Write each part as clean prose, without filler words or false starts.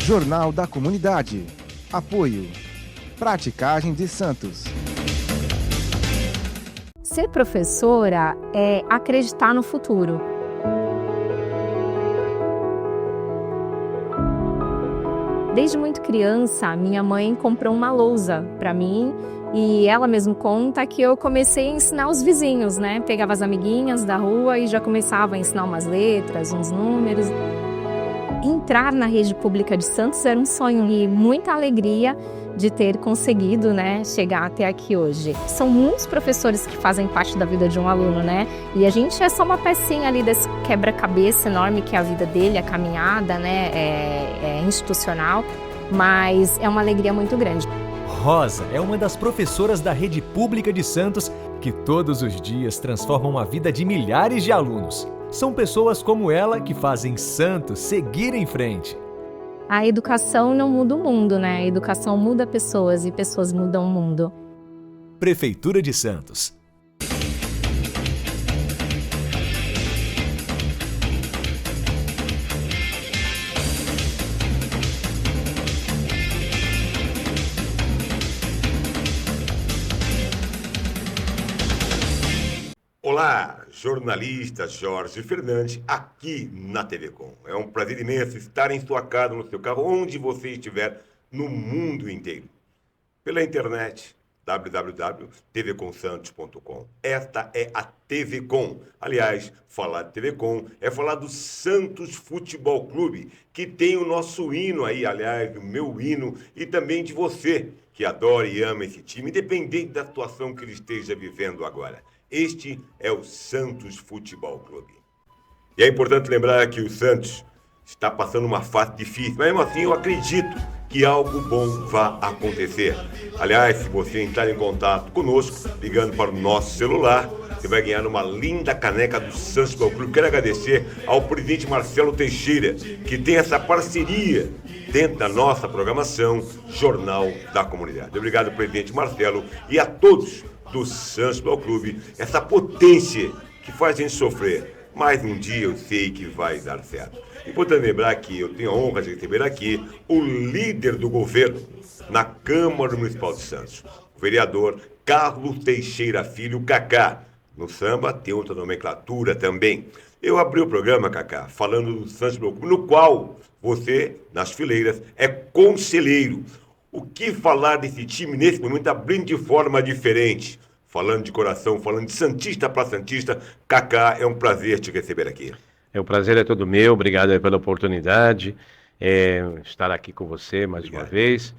Jornal da Comunidade. Apoio. Praticagem de Santos. Ser professora é acreditar no futuro. Desde muito criança, minha mãe comprou uma lousa para mim e ela mesmo conta que eu comecei a ensinar os vizinhos, né? Pegava as amiguinhas da rua e já começava a ensinar umas letras, uns números. Entrar na rede pública de Santos era um sonho e muita alegria de ter conseguido, né, chegar até aqui hoje. São muitos professores que fazem parte da vida de um aluno, né? E a gente é só uma pecinha ali desse quebra-cabeça enorme que é a vida dele, a caminhada, né, é institucional, mas é uma alegria muito grande. Rosa é uma das professoras da rede pública de Santos que todos os dias transformam a vida de milhares de alunos. São pessoas como ela que fazem Santos seguir em frente. A educação não muda o mundo, né? A educação muda pessoas e pessoas mudam o mundo. Prefeitura de Santos. Olá, jornalista Jorge Fernandes, aqui na TV Com. É um prazer imenso estar em sua casa, no seu carro, onde você estiver, no mundo inteiro. Pela internet, www.tvcomsantos.com. Esta é a TV Com. Aliás, falar de TV Com é falar do Santos Futebol Clube, que tem o nosso hino aí, aliás, o meu hino, e também de você, que adora e ama esse time, independente da situação que ele esteja vivendo agora. Este é o Santos Futebol Clube. E é importante lembrar que o Santos está passando uma fase difícil, mas mesmo assim eu acredito que algo bom vai acontecer. Aliás, se você entrar em contato conosco, ligando para o nosso celular, você vai ganhar uma linda caneca do Santos Futebol Clube. Quero agradecer ao presidente Marcelo Teixeira, que tem essa parceria dentro da nossa programação Jornal da Comunidade. Obrigado, presidente Marcelo, e a todos do Santos Futebol Clube, essa potência que faz a gente sofrer. Mas um dia eu sei que vai dar certo. Importante lembrar que eu tenho a honra de receber aqui o líder do governo na Câmara Municipal de Santos, o vereador Carlos Teixeira Filho, Cacá. No samba tem outra nomenclatura também. Eu abri o programa, Cacá, falando do Santos Futebol Clube, no qual você, nas fileiras, é conselheiro. O que falar desse time nesse momento, abrindo de forma diferente? Falando de coração, falando de Santista para Santista. Cacá, é um prazer te receber aqui. O prazer é todo meu, obrigado pela oportunidade, estar aqui com você mais uma vez.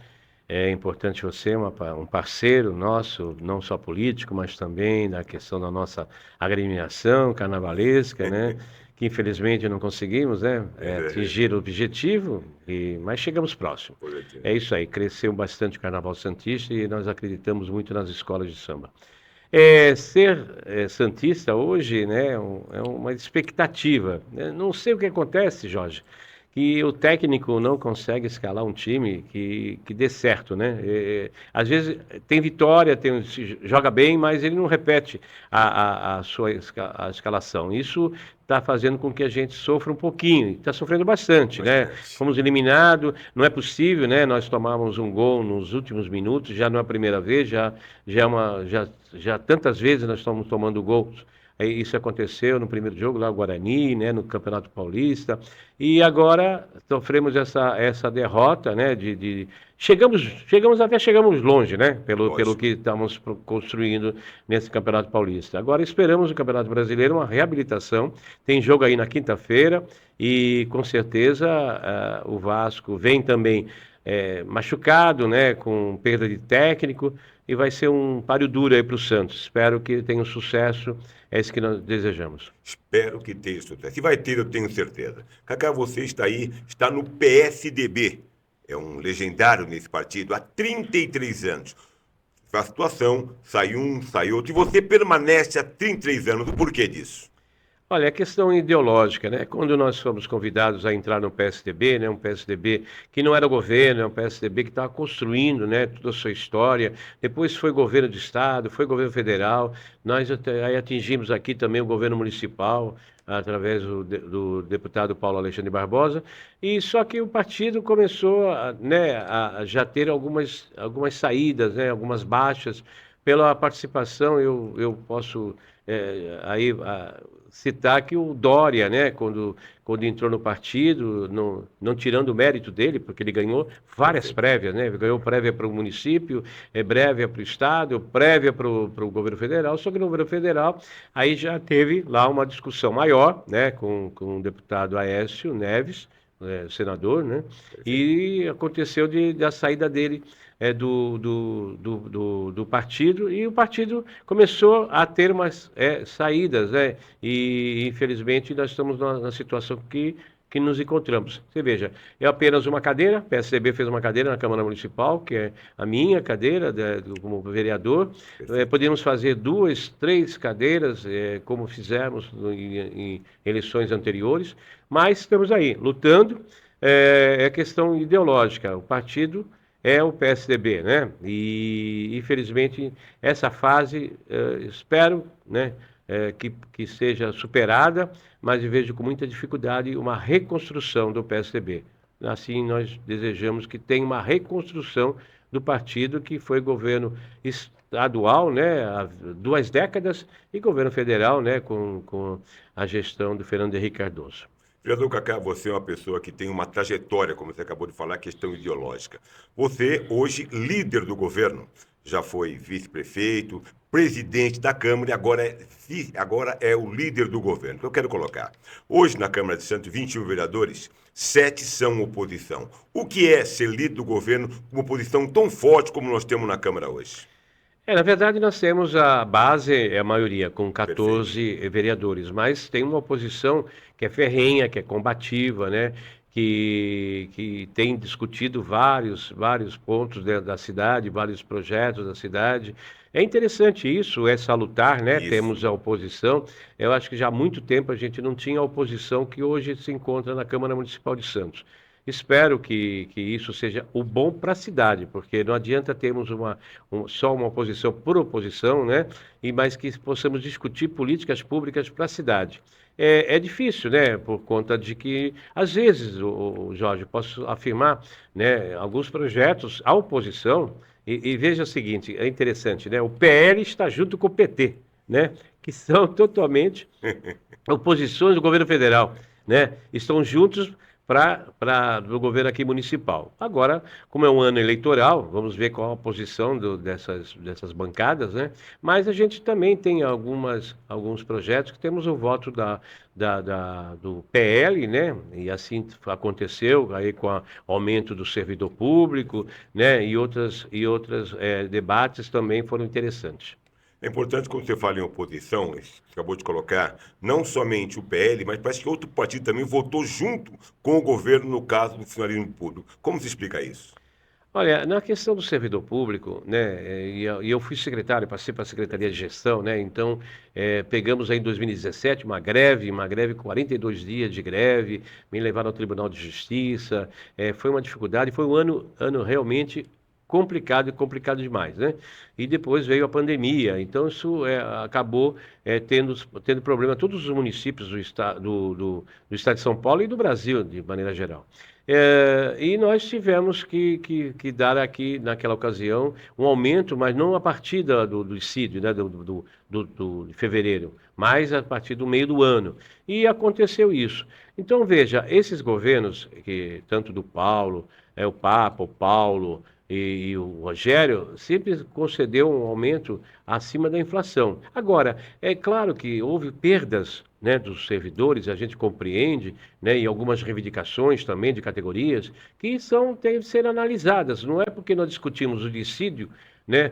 É importante você, um parceiro nosso, não só político, mas também na questão da nossa agremiação carnavalesca, né? Que infelizmente não conseguimos, né, atingir o objetivo, mas chegamos próximo. É isso aí, cresceu bastante o Carnaval Santista e nós acreditamos muito nas escolas de samba. Ser santista hoje, né, é uma expectativa. Não sei o que acontece, Jorge, que o técnico não consegue escalar um time que dê certo, né? Às vezes tem vitória, joga bem, mas ele não repete a sua escalação. Isso está fazendo com que a gente sofra um pouquinho, está sofrendo bastante, né? Fomos eliminados, não é possível, né? Nós tomamos um gol nos últimos minutos, já não é a primeira vez, já tantas vezes nós estamos tomando gols. Isso aconteceu no primeiro jogo lá, o Guarani, né, no Campeonato Paulista, e agora sofremos essa derrota, né, chegamos longe, né, pelo que estamos construindo nesse Campeonato Paulista. Agora esperamos no Campeonato Brasileiro uma reabilitação, tem jogo aí na quinta-feira, e com certeza o Vasco vem também machucado, né, com perda de técnico, e vai ser um páreo duro aí para o Santos. Espero que tenha um sucesso, é isso que nós desejamos. Espero que tenha sucesso. Se vai ter, eu tenho certeza. Cacá, você está aí, está no PSDB. É um legendário nesse partido há 33 anos. A situação, sai um, sai outro, e você permanece há 33 anos. O porquê disso? Olha, é questão ideológica, né? Quando nós fomos convidados a entrar no PSDB, né? Um PSDB que não era governo, é um PSDB que estava construindo, né? Toda a sua história. Depois foi governo de estado, foi governo federal. Nós aí atingimos aqui também o governo municipal através do deputado Paulo Alexandre Barbosa. E só que o partido começou, né? A já ter algumas saídas, né? Algumas baixas pela participação. Eu posso aí citar que o Dória, né, quando entrou no partido, não tirando o mérito dele, porque ele ganhou várias prévias, né, ganhou prévia para o município, prévia para o estado, prévia para o governo federal, só que no governo federal aí já teve lá uma discussão maior, né, com o deputado Aécio Neves, senador, né, e aconteceu da saída dele do partido, e o partido começou a ter umas saídas, né? E infelizmente nós estamos na situação que nos encontramos. Você veja, é apenas uma cadeira, o PSDB fez uma cadeira na Câmara Municipal, que é a minha cadeira como vereador. Podíamos fazer 2, 3 cadeiras, como fizemos em eleições anteriores, mas estamos aí, lutando. É questão ideológica. O partido é o PSDB, né? E infelizmente essa fase espero, né, que seja superada, mas eu vejo com muita dificuldade uma reconstrução do PSDB. Assim nós desejamos que tenha uma reconstrução do partido que foi governo estadual, né, há 2 décadas, e governo federal, né, com a gestão do Fernando Henrique Cardoso. Vereador Cacá, você é uma pessoa que tem uma trajetória, como você acabou de falar, questão ideológica. Você, hoje, líder do governo, já foi vice-prefeito, presidente da Câmara e agora é o líder do governo. Então, eu quero colocar, hoje na Câmara de Santos, 21 vereadores, 7 são oposição. O que é ser líder do governo com uma oposição tão forte como nós temos na Câmara hoje? Na verdade, nós temos a base, a maioria, com 14 vereadores, mas tem uma oposição que é ferrenha, que é combativa, né? Que tem discutido vários pontos da cidade, vários projetos da cidade. É interessante isso, é salutar, né? Isso. Temos a oposição. Eu acho que já há muito tempo a gente não tinha a oposição que hoje se encontra na Câmara Municipal de Santos. Espero que isso seja o bom para a cidade, porque não adianta termos só uma oposição por oposição, né? Mas que possamos discutir políticas públicas para a cidade. É difícil, né? Por conta de que, às vezes, Jorge, posso afirmar, né? Alguns projetos, a oposição, e veja o seguinte, é interessante, né? O PL está junto com o PT, né? Que são totalmente oposições do governo federal, né? Estão juntos do governo aqui municipal. Agora, como é um ano eleitoral, vamos ver qual a posição dessas bancadas, né? Mas a gente também tem alguns projetos que temos o voto do PL, né? E assim aconteceu aí com o aumento do servidor público, né? E outros debates também foram interessantes. É importante, quando você fala em oposição, você acabou de colocar, não somente o PL, mas parece que outro partido também votou junto com o governo no caso do funcionalismo público. Como se explica isso? Olha, na questão do servidor público, né, e eu fui secretário, passei para a Secretaria de Gestão, né, então pegamos aí em 2017 uma greve, 42 dias de greve, me levaram ao Tribunal de Justiça, foi uma dificuldade, foi um ano realmente complicado demais, né? E depois veio a pandemia, então isso acabou tendo problema em todos os municípios do estado de São Paulo e do Brasil, de maneira geral. E nós tivemos que dar aqui, naquela ocasião, um aumento, mas não a partir do dissídio, né, de fevereiro, mas a partir do meio do ano. E aconteceu isso. Então, veja, esses governos, tanto do Paulo, o Papa, o Paulo e o Rogério, sempre concedeu um aumento acima da inflação. Agora, é claro que houve perdas, né, dos servidores, a gente compreende, né, e algumas reivindicações também de categorias que têm de ser analisadas. Não é porque nós discutimos o dissídio, né,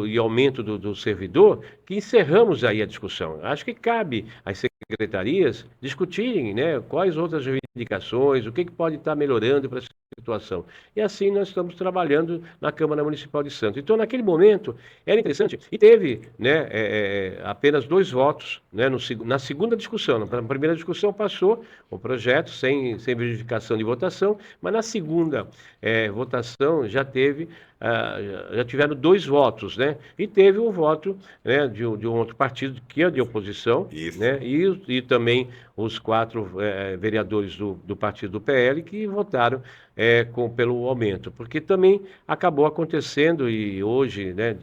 e aumento do servidor que encerramos aí a discussão. Acho que cabe às secretarias discutirem, né, quais outras reivindicações, o que pode estar melhorando para a situação. E assim nós estamos trabalhando na Câmara Municipal de Santos. Então, naquele momento, era interessante, e teve, né, apenas 2 votos, né, na segunda discussão. Na primeira discussão passou o projeto sem verificação de votação, mas na segunda votação já tiveram 2 votos, né? E teve um voto, né, de um outro partido que é de oposição, né? E também os 4 vereadores do partido do PL que votaram pelo aumento, porque também acabou acontecendo e hoje, né,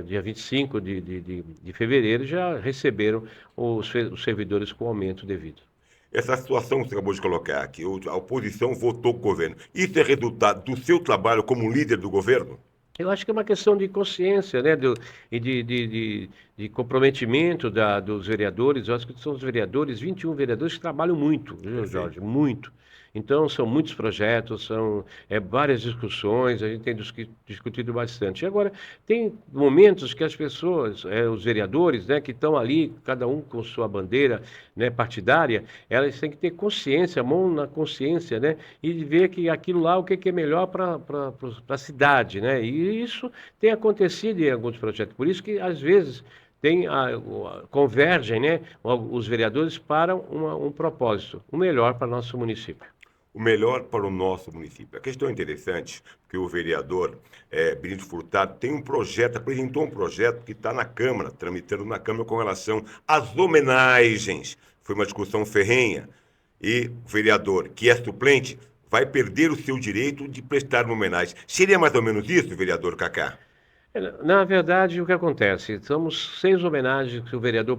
dia 25 de fevereiro, já receberam os servidores com aumento devido. Essa situação que você acabou de colocar aqui, a oposição votou com o governo. Isso é resultado do seu trabalho como líder do governo? Eu acho que é uma questão de consciência, né, e de comprometimento dos vereadores. Eu acho que são os vereadores, 21 vereadores que trabalham muito, viu, Jorge? Muito. Então, são muitos projetos, são várias discussões, a gente tem discutido bastante. E agora, tem momentos que as pessoas, os vereadores, né, que estão ali, cada um com sua bandeira, né, partidária, elas têm que ter consciência, mão na consciência, né, e ver que aquilo lá, o que é melhor para a cidade, né? E isso tem acontecido em alguns projetos. Por isso que, às vezes, convergem, né, os vereadores para um propósito, o melhor para o nosso município. O melhor para o nosso município. A questão é interessante, porque o vereador Benito Furtado apresentou um projeto que está na Câmara, tramitando na Câmara com relação às homenagens. Foi uma discussão ferrenha. E o vereador, que é suplente, vai perder o seu direito de prestar uma homenagem. Seria mais ou menos isso, vereador Cacá? Na verdade, o que acontece? Somos 6 homenagens que o vereador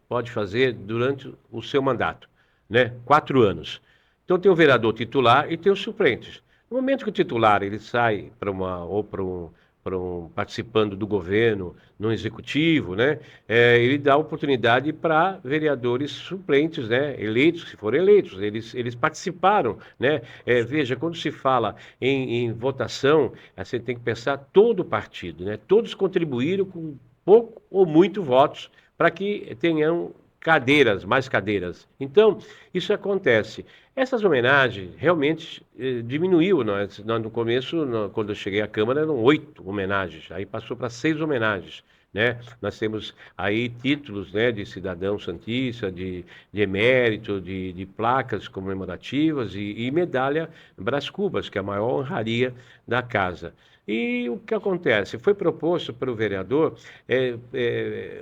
pode fazer durante o seu mandato, né? 4 anos. Então tem o vereador titular e tem os suplentes. No momento que o titular ele sai para participando do governo, no executivo, né? Ele dá oportunidade para vereadores suplentes, né? Eleitos, se forem eleitos, eles participaram, né? Veja, quando se fala em votação, você tem que pensar todo o partido, né? Todos contribuíram com pouco ou muito votos para que tenham mais cadeiras. Então, isso acontece. Essas homenagens realmente diminuiu. No começo, quando eu cheguei à Câmara, eram 8 homenagens, aí passou para 6 homenagens. Né? Nós temos aí títulos, né, de cidadão santista, de emérito, de placas comemorativas e medalha Brás Cubas, que é a maior honraria da casa. E o que acontece? Foi proposto para o vereador,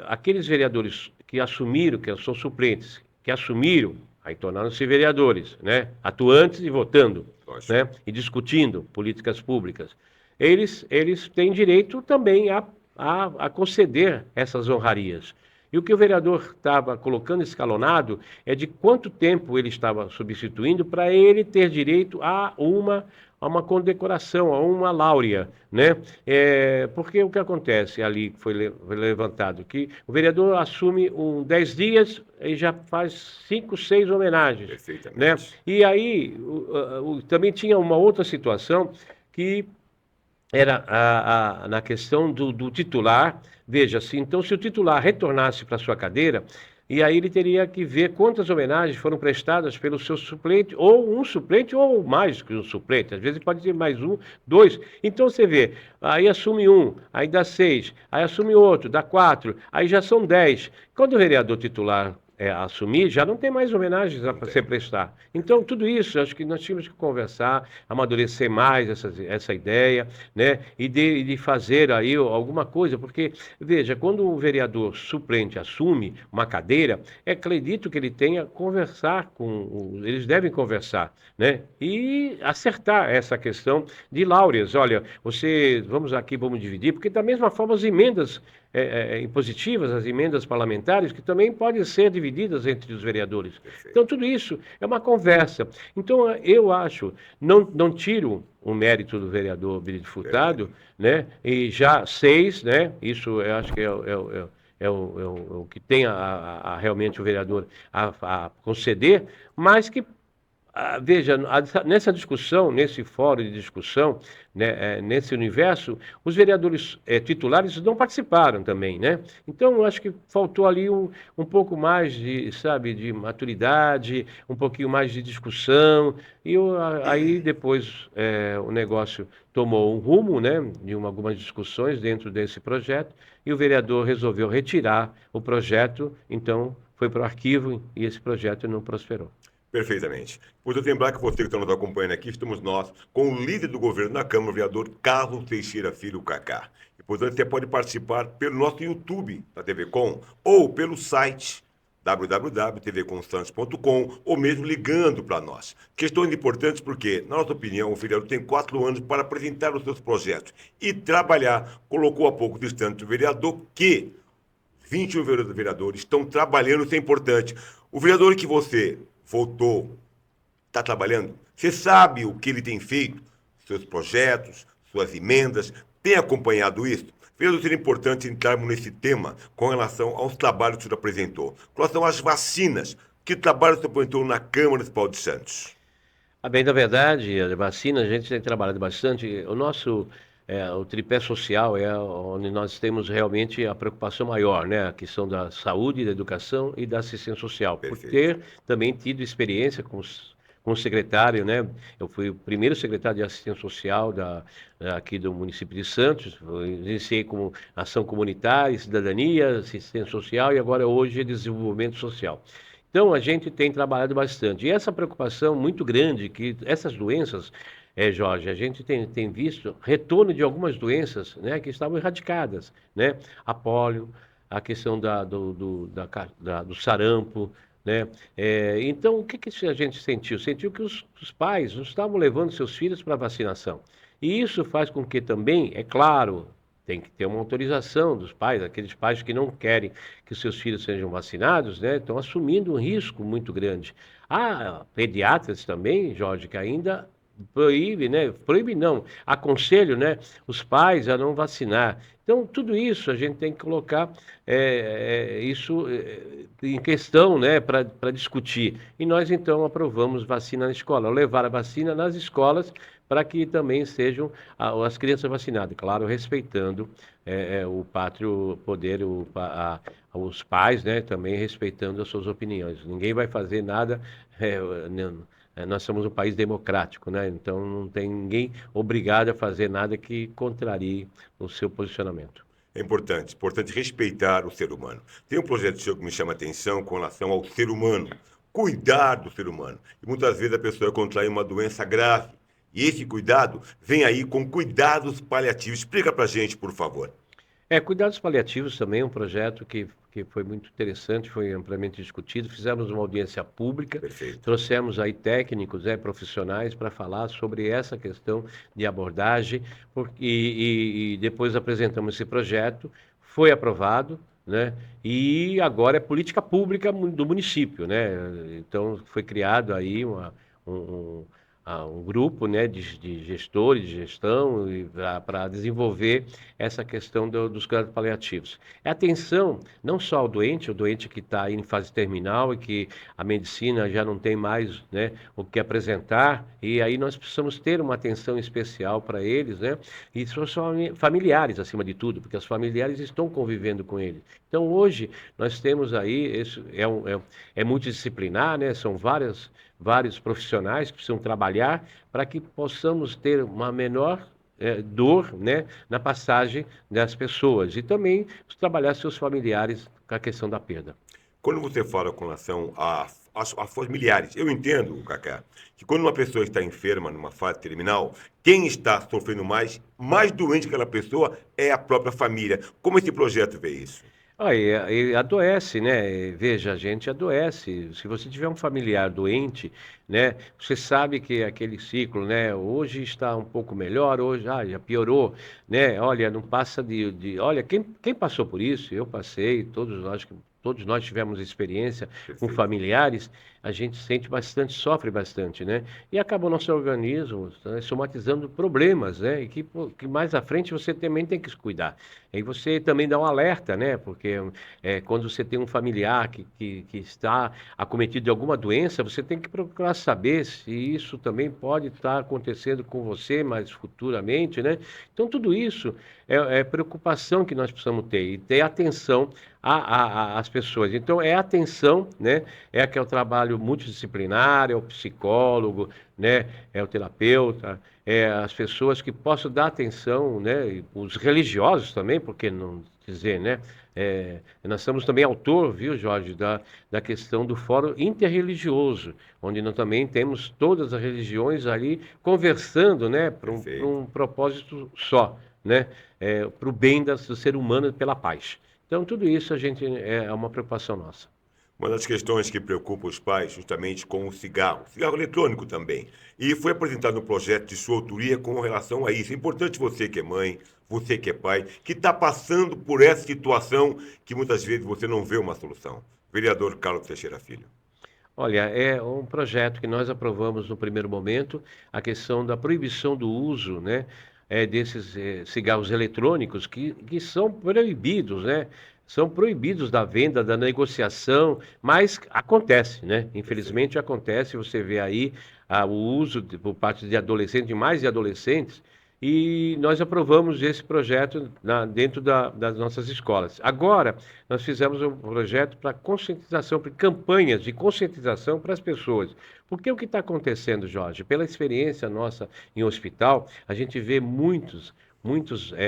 aqueles vereadores que assumiram, que são suplentes, que assumiram, aí tornaram-se vereadores, né? Atuantes e votando, né? E discutindo políticas públicas. Eles têm direito também a conceder essas honrarias. E o que o vereador estava colocando escalonado é de quanto tempo ele estava substituindo para ele ter direito a uma condecoração, a uma láurea, né? Porque o que acontece ali, foi levantado, que o vereador assume 10 dias e já faz 5, 6 homenagens. Perfeitamente. Né? E aí, também tinha uma outra situação que era na questão do titular. Veja, então, se o titular retornasse para sua cadeira, e aí ele teria que ver quantas homenagens foram prestadas pelo seu suplente, ou um suplente, ou mais que um suplente. Às vezes pode ter mais 1, 2. Então você vê, aí assume 1, aí dá 6, aí assume outro, dá 4, aí já são 10. Quando o vereador titular assumir, já não tem mais homenagens para se prestar. Então, tudo isso, acho que nós tínhamos que conversar, amadurecer mais essa ideia, né? E de fazer aí alguma coisa, porque, veja, quando o vereador suplente assume uma cadeira, acredito que ele tenha conversar eles devem conversar, né? E acertar essa questão de láureas. Olha, vamos dividir, porque da mesma forma as emendas impositivas, as emendas parlamentares, que também podem ser divididas entre os vereadores. Perfeito. Então, tudo isso é uma conversa. Então, eu acho, não tiro o mérito do vereador Benito Furtado, né? E já 6, né? Isso eu acho que é o que tem realmente o vereador a conceder, mas que Veja, nessa discussão, nesse fórum de discussão, né, nesse universo, os vereadores titulares não participaram também, né? Então, eu acho que faltou ali um pouco mais de, sabe, de maturidade, um pouquinho mais de discussão, e aí depois o negócio tomou um rumo, né, de algumas discussões dentro desse projeto, e o vereador resolveu retirar o projeto, então foi para o arquivo e esse projeto não prosperou. Perfeitamente. Portanto, lembrar que você que está nos acompanhando aqui, estamos nós com o líder do governo na Câmara, o vereador Carlos Teixeira Filho, Cacá. E, portanto, você pode participar pelo nosso YouTube da TV Com ou pelo site www.tvconstantes.com ou mesmo ligando para nós. Questões importantes porque, na nossa opinião, o vereador tem 4 anos para apresentar os seus projetos e trabalhar. Colocou há pouco distante o vereador que 21 vereadores estão trabalhando, isso é importante. O vereador que você votou, está trabalhando, você sabe o que ele tem feito, seus projetos, suas emendas, tem acompanhado isso? Vereador, seria importante entrarmos nesse tema com relação aos trabalhos que o senhor apresentou. Com relação às vacinas, que trabalho o senhor apresentou na Câmara Municipal de Santos? Bem, na verdade, a vacina a gente tem trabalhado bastante. O nosso o tripé social é onde nós temos realmente a preocupação maior, né? A questão da saúde, da educação e da assistência social. Por Perfeito. ter também tido experiência com o secretário, né? Eu fui o primeiro secretário de assistência social aqui do município de Santos. Eu iniciei como ação comunitária, cidadania, assistência social e agora hoje é desenvolvimento social. Então a gente tem trabalhado bastante. E essa preocupação muito grande que essas doenças Jorge, a gente tem visto retorno de algumas doenças, né, que estavam erradicadas, né? A pólio, a questão do sarampo, né? Então, o que a gente sentiu? Sentiu que os pais não estavam levando seus filhos para vacinação. E isso faz com que também, é claro, tem que ter uma autorização dos pais, aqueles pais que não querem que seus filhos sejam vacinados, né, estão assumindo um risco muito grande. Há pediatras também, Jorge, que ainda proíbe, né? Proíbe não, aconselho, né, os pais a não vacinar. Então, tudo isso a gente tem que colocar isso em questão, né, para discutir. E nós, então, aprovamos vacina na escola, levar a vacina nas escolas para que também sejam as crianças vacinadas, claro, respeitando o pátrio poder, os pais, né, também respeitando as suas opiniões. Ninguém vai fazer nada... nós somos um país democrático, né? Então não tem ninguém obrigado a fazer nada que contrarie o seu posicionamento. É importante respeitar o ser humano. Tem um projeto seu que me chama a atenção com relação ao ser humano, cuidar do ser humano. E muitas vezes a pessoa contrai uma doença grave. E esse cuidado vem aí com cuidados paliativos. Explica pra gente, por favor. Cuidados paliativos também é um projeto que foi muito interessante, foi amplamente discutido. Fizemos uma audiência pública, Perfeito. trouxemos aí técnicos, profissionais para falar sobre essa questão de abordagem e depois apresentamos esse projeto, foi aprovado, né? E agora é política pública do município, né? Então foi criado aí um grupo, né, de gestores, de gestão, para desenvolver essa questão dos cuidados paliativos. Atenção não só ao doente, o doente que está em fase terminal e que a medicina já não tem mais, né, o que apresentar, e aí nós precisamos ter uma atenção especial para eles, né, e são familiares acima de tudo, porque os familiares estão convivendo com eles. Então hoje nós temos aí, é multidisciplinar, né, são vários profissionais que precisam trabalhar para que possamos ter uma menor dor, né, na passagem das pessoas e também trabalhar seus familiares com a questão da perda. Quando você fala com relação a familiares, eu entendo, Cacá, que quando uma pessoa está enferma numa fase terminal, quem está sofrendo mais doente que aquela pessoa é a própria família. Como esse projeto vê isso? E adoece, né? Veja, a gente adoece. Se você tiver um familiar doente, né? Você sabe que aquele ciclo, né? Hoje está um pouco melhor, hoje já piorou, né? Olha, não passa olha, quem passou por isso, eu passei, todos nós tivemos experiência com familiares, a gente sente bastante, sofre bastante, né? E acaba o nosso organismo, né, somatizando problemas, né? E que mais à frente você também tem que se cuidar. Aí você também dá um alerta, né? Porque quando você tem um familiar que está acometido de alguma doença, você tem que procurar saber se isso também pode estar acontecendo com você mais futuramente, né? Então, tudo isso é preocupação que nós precisamos ter e ter atenção às pessoas. Então, é atenção, né? É aquele trabalho multidisciplinar, é o psicólogo, né? É o terapeuta, é as pessoas que possam dar atenção, né? E os religiosos também, por que não dizer, né? Nós somos também autor, viu, Jorge, da questão do Fórum Interreligioso, onde nós também temos todas as religiões ali conversando, né? Para Perfeito. um propósito só, né? Para o bem do ser humano e pela paz. Então, tudo isso a gente é uma preocupação nossa. Uma das questões que preocupa os pais justamente com o cigarro eletrônico também. E foi apresentado um projeto de sua autoria com relação a isso. É importante você que é mãe, você que é pai, que está passando por essa situação que muitas vezes você não vê uma solução. Vereador Carlos Teixeira Filho. Olha, é um projeto que nós aprovamos no primeiro momento, a questão da proibição do uso, né, desses cigarros eletrônicos que são proibidos, né? São proibidos da venda, da negociação, mas acontece, né? Infelizmente acontece, você vê aí o uso por parte de adolescentes, de mais de adolescentes, e nós aprovamos esse projeto dentro das nossas escolas. Agora, nós fizemos um projeto para conscientização, para campanhas de conscientização para as pessoas. Porque o que está acontecendo, Jorge? Pela experiência nossa em hospital, a gente vê muitos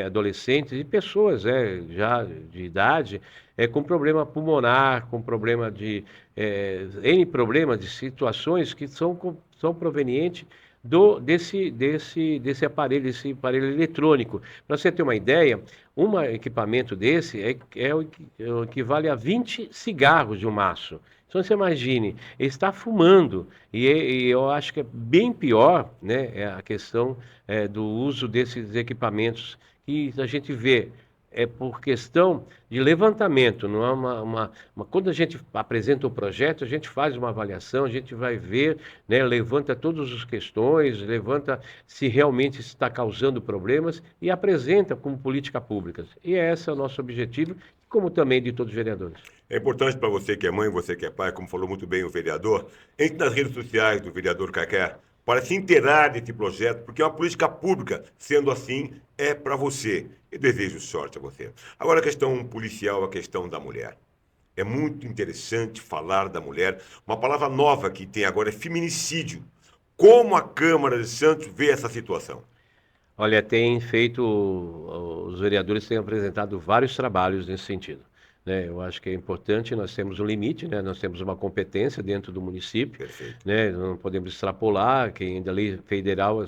adolescentes e pessoas já de idade com problema pulmonar, com problema N problemas de situações que são provenientes desse aparelho eletrônico. Para você ter uma ideia, um equipamento desse equivale a 20 cigarros de um maço. Então você imagine, ele está fumando, e eu acho que é bem pior, né, a questão do uso desses equipamentos que a gente vê. É por questão de levantamento, não é quando a gente apresenta o projeto, a gente faz uma avaliação, a gente vai ver, né, levanta todas as questões, levanta se realmente está causando problemas e apresenta como política pública. E esse é o nosso objetivo, como também de todos os vereadores. É importante para você que é mãe, você que é pai, como falou muito bem o vereador, entre nas redes sociais do vereador Cacé, para se inteirar desse projeto, porque é uma política pública, sendo assim, é para você. E desejo sorte a você. Agora a questão policial, a questão da mulher. É muito interessante falar da mulher. Uma palavra nova que tem agora é feminicídio. Como a Câmara de Santos vê essa situação? Olha, os vereadores têm apresentado vários trabalhos nesse sentido, né? Eu acho que é importante, nós temos um limite, né? Nós temos uma competência dentro do município, Perfeito. né? Não podemos extrapolar, quem da lei federal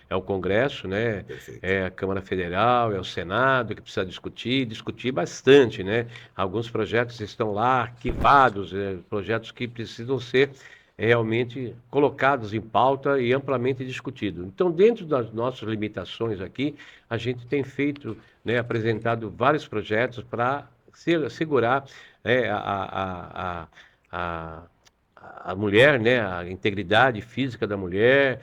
é o Congresso, né? Perfeito. É a Câmara Federal, é o Senado, que precisa discutir bastante, né? Alguns projetos estão lá arquivados, projetos que precisam ser realmente colocados em pauta e amplamente discutidos. Então, dentro das nossas limitações aqui, a gente tem feito, né, apresentado vários projetos para assegurar a mulher, né, a integridade física da mulher,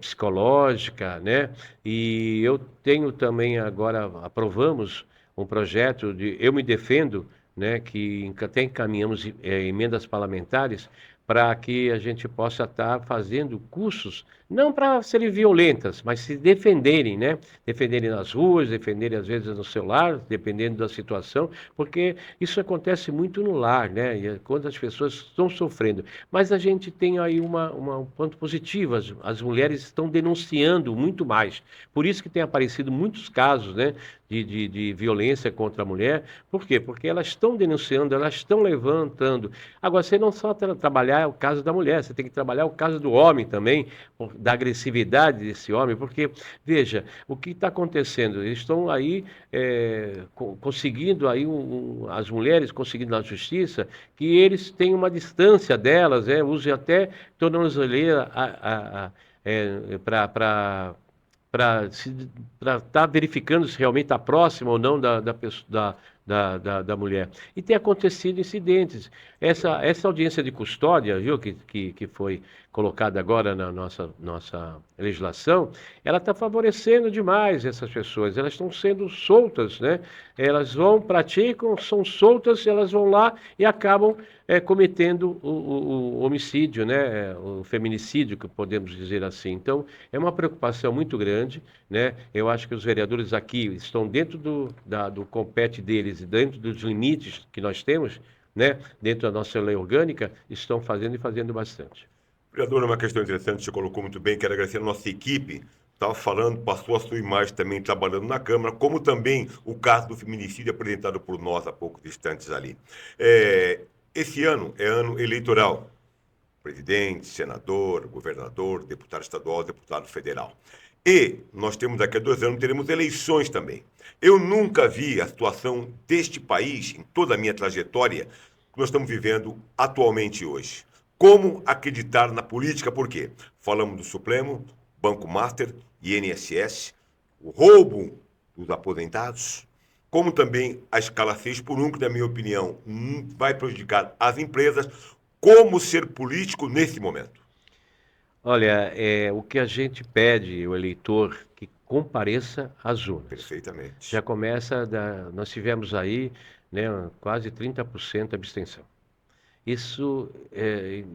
psicológica, né? E eu tenho também agora, aprovamos um projeto de Eu Me Defendo, né, que até encaminhamos emendas parlamentares para que a gente possa estar fazendo cursos, não para serem violentas, mas se defenderem, né? Defenderem nas ruas, defenderem às vezes no celular, dependendo da situação, porque isso acontece muito no lar, né? E quando as pessoas estão sofrendo. Mas a gente tem aí um ponto positivo, as mulheres estão denunciando muito mais. Por isso que tem aparecido muitos casos, né, de violência contra a mulher. Por quê? Porque elas estão denunciando, elas estão levantando. Agora, você não só trabalhar o caso da mulher, você tem que trabalhar o caso do homem também, da agressividade desse homem, porque, veja, o que está acontecendo? Eles estão aí conseguindo, aí as mulheres conseguindo na justiça, que eles têm uma distância delas, usem até tornozeleira para estar verificando se realmente está próximo ou não da mulher. E tem acontecido incidentes. Essa audiência de custódia, viu, que foi colocada agora na nossa legislação, ela está favorecendo demais essas pessoas. Elas estão sendo soltas, né? Elas praticam, são soltas, elas vão lá e acabam cometendo o homicídio, né? O feminicídio, que podemos dizer assim. Então, é uma preocupação muito grande, né? Eu acho que os vereadores aqui estão dentro do compete deles, dentro dos limites que nós temos, né? Dentro da nossa lei orgânica, estão fazendo e fazendo bastante. Vereador, uma questão interessante, você colocou muito bem, quero agradecer a nossa equipe, estava falando, passou a sua imagem também trabalhando na Câmara, como também o caso do feminicídio apresentado por nós há poucos instantes ali. Esse ano é ano eleitoral. Presidente, senador, governador, deputado estadual, deputado federal. E nós temos daqui a 2 anos, teremos eleições também. Eu nunca vi a situação deste país, em toda a minha trajetória, que nós estamos vivendo atualmente hoje. Como acreditar na política? Por quê? Falamos do Supremo, Banco Master, INSS, o roubo dos aposentados, como também a escala 6x1, que, na minha opinião, vai prejudicar as empresas. Como ser político nesse momento? Olha, o que a gente pede, o eleitor, que compareça às urnas. Perfeitamente. Já começa, nós tivemos aí, né, quase 30% de abstenção. Isso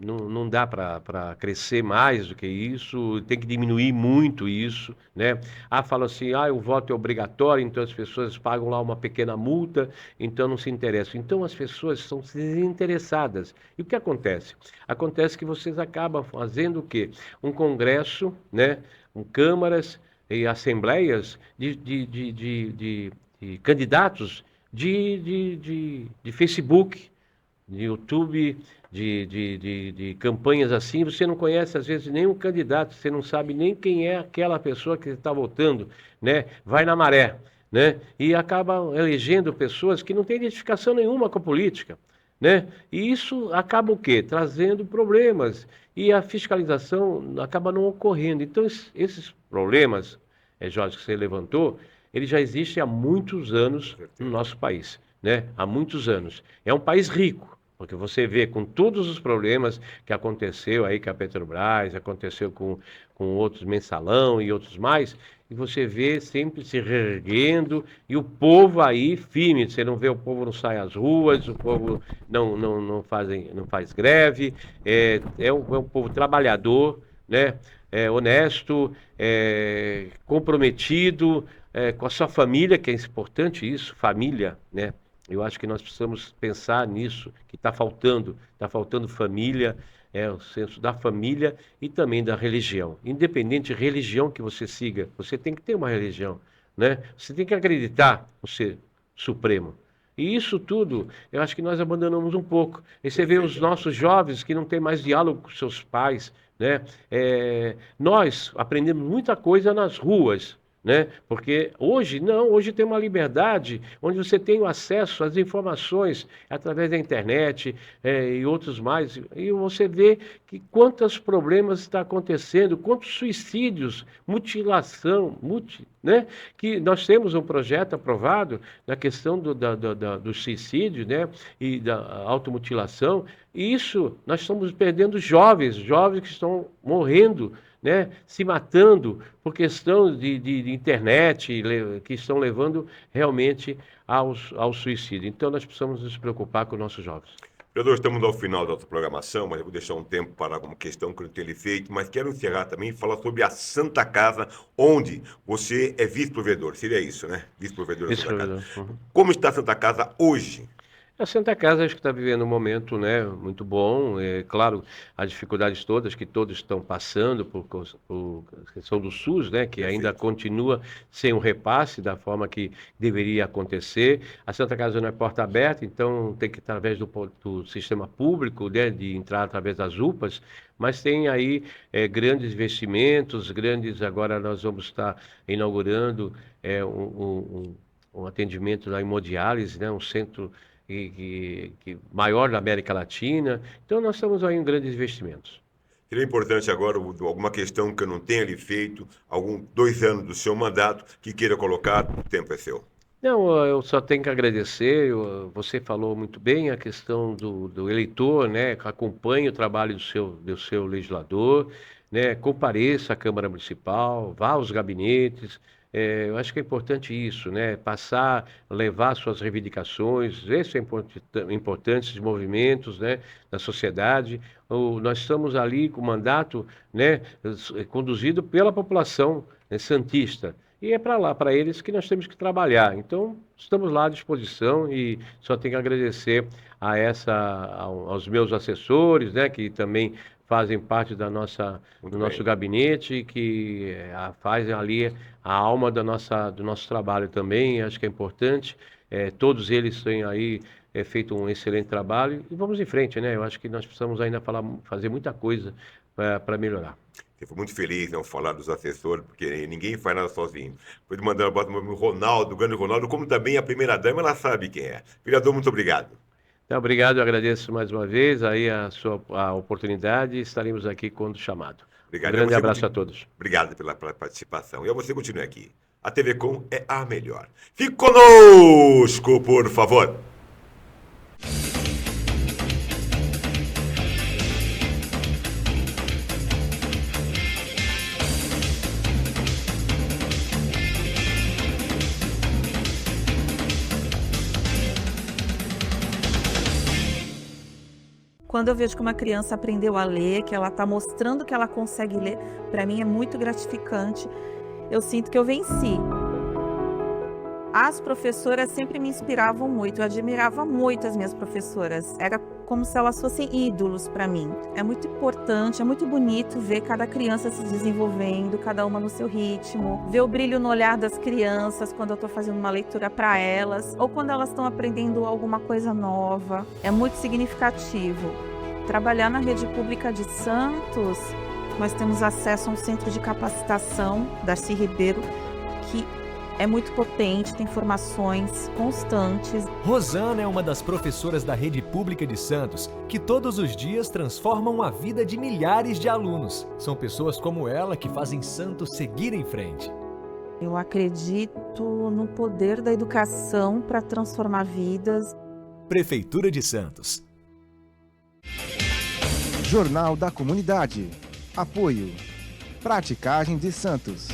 não dá para crescer mais do que isso, tem que diminuir muito isso, né? Fala assim, o voto é obrigatório, então as pessoas pagam lá uma pequena multa, então não se interessam. Então as pessoas são desinteressadas. E o que acontece? Acontece que vocês acabam fazendo o quê? Um congresso, né? Câmaras e assembleias de candidatos de Facebook, de YouTube, de campanhas assim, você não conhece às vezes nenhum candidato, você não sabe nem quem é aquela pessoa que está votando, né? Vai na maré, né? E acaba elegendo pessoas que não têm identificação nenhuma com a política, né? E isso acaba o quê? Trazendo problemas, e a fiscalização acaba não ocorrendo. Então esses problemas, Jorge, que você levantou, ele já existe há muitos anos no nosso país, né? Há muitos anos. É um país rico, porque você vê com todos os problemas que aconteceu aí com a Petrobras, aconteceu com outros mensalão e outros mais, e você vê sempre se reerguendo, e o povo aí firme. Você não vê, o povo não sai às ruas, o povo não faz greve, é um povo trabalhador, né? Honesto, comprometido com a sua família, que é importante isso, família, né? Eu acho que nós precisamos pensar nisso, que está faltando família, o senso da família e também da religião. Independente de religião que você siga, você tem que ter uma religião, né? Você tem que acreditar no Ser Supremo. E isso tudo, eu acho que nós abandonamos um pouco. E você vê os nossos jovens que não têm mais diálogo com seus pais, né? Nós aprendemos muita coisa nas ruas, né? Porque hoje tem uma liberdade onde você tem o acesso às informações através da internet e outros mais, e você vê que quantos problemas está acontecendo, quantos suicídios, mutilação, né? Que nós temos um projeto aprovado na questão do suicídio, né? E da automutilação, e isso nós estamos perdendo jovens que estão morrendo, né, se matando por questão de internet, que estão levando realmente ao suicídio. Então nós precisamos nos preocupar com os nossos jovens. Vereador, estamos ao final da nossa programação, mas eu vou deixar um tempo para alguma questão que eu não tenha lhe feito, mas quero encerrar também e falar sobre a Santa Casa, onde você é vice-provedor. Seria isso, né? Vice-provedor da Santa Casa. Uhum. Como está a Santa Casa hoje? A Santa Casa acho que está vivendo um momento, né, muito bom. Claro, as dificuldades todas que todos estão passando por questão do SUS, né, que ainda continua sem um repasse da forma que deveria acontecer. A Santa Casa não é porta aberta, então tem que ir através do sistema público, né, de entrar através das UPAs, mas tem aí grandes investimentos, agora nós vamos estar inaugurando um atendimento na hemodiálise, né, um centro maior da América Latina. Então nós estamos aí em grandes investimentos. Seria importante agora alguma questão que eu não tenha lhe feito, 2 anos do seu mandato, que queira colocar, o tempo é seu. Não, eu só tenho que agradecer. Você falou muito bem a questão do eleitor, né? Que acompanhe o trabalho do seu legislador, né? Compareça à Câmara Municipal, vá aos gabinetes. Eu acho que é importante isso, né? Passar, levar suas reivindicações, esse é importante, esses movimentos, né? Da sociedade. Nós estamos ali com o mandato, né? Conduzido pela população, né, santista. E é para lá, para eles que nós temos que trabalhar. Então, estamos lá à disposição e só tenho que agradecer aos meus assessores, né, que também fazem parte do Muito nosso bem. gabinete e que fazem ali a alma do nosso trabalho também. Acho que é importante. Todos eles têm aí feito um excelente trabalho e vamos em frente, né? Eu acho que nós precisamos ainda fazer muita coisa para melhorar. Fico muito feliz em falar dos assessores, porque ninguém faz nada sozinho. Depois de mandar um abraço pro Ronaldo, o grande Ronaldo, como também a primeira-dama, ela sabe quem é. Vereador, muito obrigado. Então, obrigado, eu agradeço mais uma vez aí a oportunidade e estaremos aqui quando chamado. Obrigado. Um grande E a você abraço a todos. Obrigado pela participação. E a você continue aqui. A TV Com é a melhor. Fique conosco, por favor. Quando eu vejo que uma criança aprendeu a ler, que ela está mostrando que ela consegue ler, para mim é muito gratificante. Eu sinto que eu venci. As professoras sempre me inspiravam muito, eu admirava muito as minhas professoras. Era como se elas fossem ídolos para mim. É muito importante, é muito bonito ver cada criança se desenvolvendo, cada uma no seu ritmo. Ver o brilho no olhar das crianças quando eu estou fazendo uma leitura para elas, ou quando elas estão aprendendo alguma coisa nova. É muito significativo. Trabalhar na rede pública de Santos, nós temos acesso a um centro de capacitação, Darcy Ribeiro, que é muito potente, tem formações constantes. Rosana é uma das professoras da Rede Pública de Santos, que todos os dias transformam a vida de milhares de alunos. São pessoas como ela que fazem Santos seguir em frente. Eu acredito no poder da educação para transformar vidas. Prefeitura de Santos. Jornal da Comunidade. Apoio. Praticagem de Santos.